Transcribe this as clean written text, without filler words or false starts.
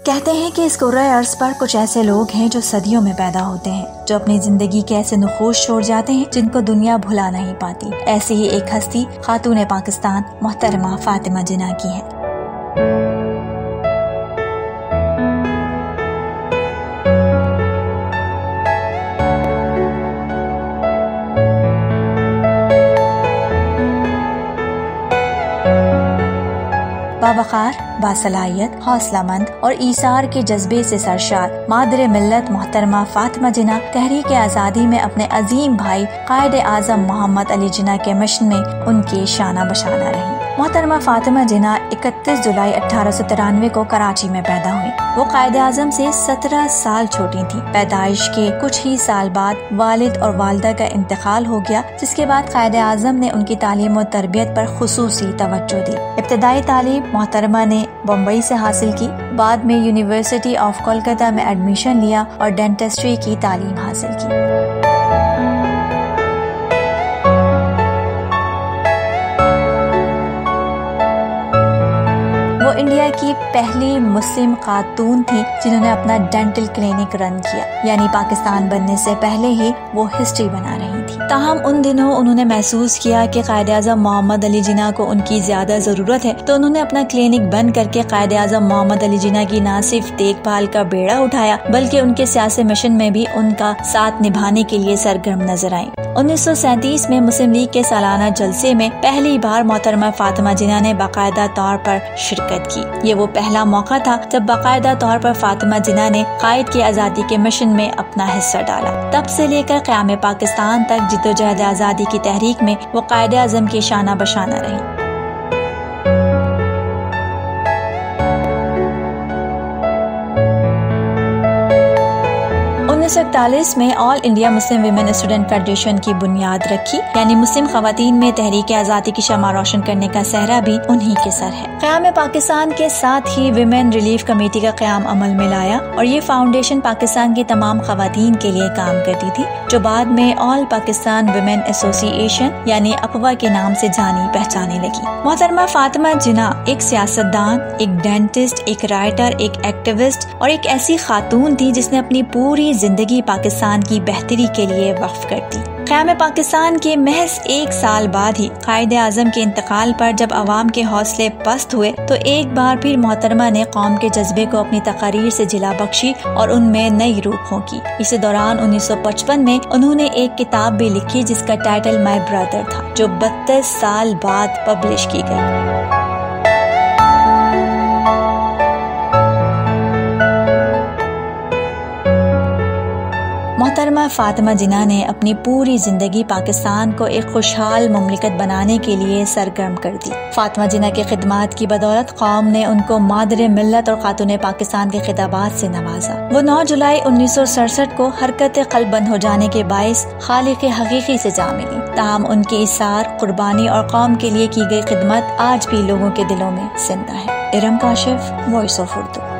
कहते हैं कि इस कुर्रे अर्ज़ पर कुछ ऐसे लोग हैं जो सदियों में पैदा होते हैं, जो अपनी जिंदगी के ऐसे नुखूश छोड़ जाते हैं जिनको दुनिया भुला नहीं पाती। ऐसी ही एक हस्ती खातून पाकिस्तान मोहतरमा फातिमा जिन्ना की है। बावकार, बासलाहियत, हौसलामंद और ईसार के जज्बे से सरशार मादरे मिल्लत मोहतरमा फातिमा जिन्ना तहरीक आज़ादी में अपने अजीम भाई कायद आज़म मोहम्मद अली जिन्ना के मिशन में उनके शाना बशाना रही। मोहतरमा फातिमा जिन्ना 31 जुलाई 1893 को कराची में पैदा हुई। वो कायद आज़म से 17 साल छोटी थी। पैदाइश के कुछ ही साल बाद वालिद और वालिदा का इंतकाल हो गया, जिसके बाद कायद आज़म ने उनकी तालीम और तरबियत पर खुसूसी तवज्जो दी। इब्तदाई तालीम मोहतरमा ने बम्बई से हासिल की। बाद में यूनिवर्सिटी ऑफ कोलकाता में एडमिशन लिया और डेंटिस्ट्री की तालीम हासिल की। वो इंडिया की पहली मुस्लिम खातून थी जिन्होंने अपना डेंटल क्लिनिक रन किया, यानी पाकिस्तान बनने से पहले ही वो हिस्ट्री बना रही थी। ताहम उन दिनों उन्होंने महसूस किया कि कायद आज़म मोहम्मद अली जिन्ना को उनकी ज्यादा जरूरत है, तो उन्होंने अपना क्लिनिक बंद करके कायद आज़म मोहम्मद अली जिन्ना की न सिर्फ देखभाल का बेड़ा उठाया, बल्कि उनके सियासी मिशन में भी उनका साथ निभाने के लिए सरगर्म नजर आई। 1937 में मुस्लिम लीग के सालाना जलसे में पहली बार मोहतरमा फातिमा जिन्ना ने बाकायदा तौर पर शिरकत की। ये वो पहला मौका था जब बाकायदा तौर पर फातिमा जिन्ना ने कायद की आज़ादी के मिशन में अपना हिस्सा डाला। तब से लेकर क़याम पाकिस्तान तक जिद्दोजहद आज़ादी की तहरीक में वो कायद आज़म की शाना बशाना रही। 1941 में all India Muslim women student federation की बुनियाद रखी, यानी मुस्लिम खवातीन में तहरीक आज़ादी की शमा रोशन करने का सहरा भी उन्हीं के सर है। क़याम पाकिस्तान के साथ ही विमेन रिलीफ कमेटी का क़याम अमल में लाया और ये फाउंडेशन पाकिस्तान की तमाम खवातीन के लिए काम करती थी, जो बाद में ऑल पाकिस्तान विमेन एसोसिएशन यानी अपवा के नाम से जानी पहचाने लगी। मोहतरमा फातिमा जिन्ना एक सियासतदान, एक डेंटिस्ट, एक राइटर, एक एक्टिविस्ट और एक ऐसी खातून थी जिसने अपनी पूरी जिंदगी पाकिस्तान की बेहतरी के लिए वक्फ कर दी। क़याम पाकिस्तान के महज 1 साल बाद ही कायद आज़म के इंतकाल पर जब अवाम के हौसले पस्त हुए, तो एक बार फिर मोहतरमा ने कौम के जज्बे को अपनी तकारीर से जिला बख्शी और उनमें नई रूह फूंकी। इसी दौरान 1955 में उन्होंने एक किताब भी लिखी जिसका टाइटल माय ब्रदर था, जो 32 साल बाद पब्लिश की गई। मोहतरमा फातिमा जिन्ना ने अपनी पूरी जिंदगी पाकिस्तान को एक खुशहाल मुमलिकत बनाने के लिए सरगर्म कर दी। फातिमा जिन्ना की खिदमात की बदौलत कौम ने उनको मादरे मिल्लत और खातून पाकिस्तान के खिताबात से नवाजा। वो 9 जुलाई 1967 को हरकत क़ल्ब बंद हो जाने के बाइस खालिक हकीकी से जा मिली। ताहम उनकी इसार, कुर्बानी और कौम के लिए की गई खिदमत आज भी लोगों के दिलों में जिंदा है। Iram Kashif, voice of Urdu.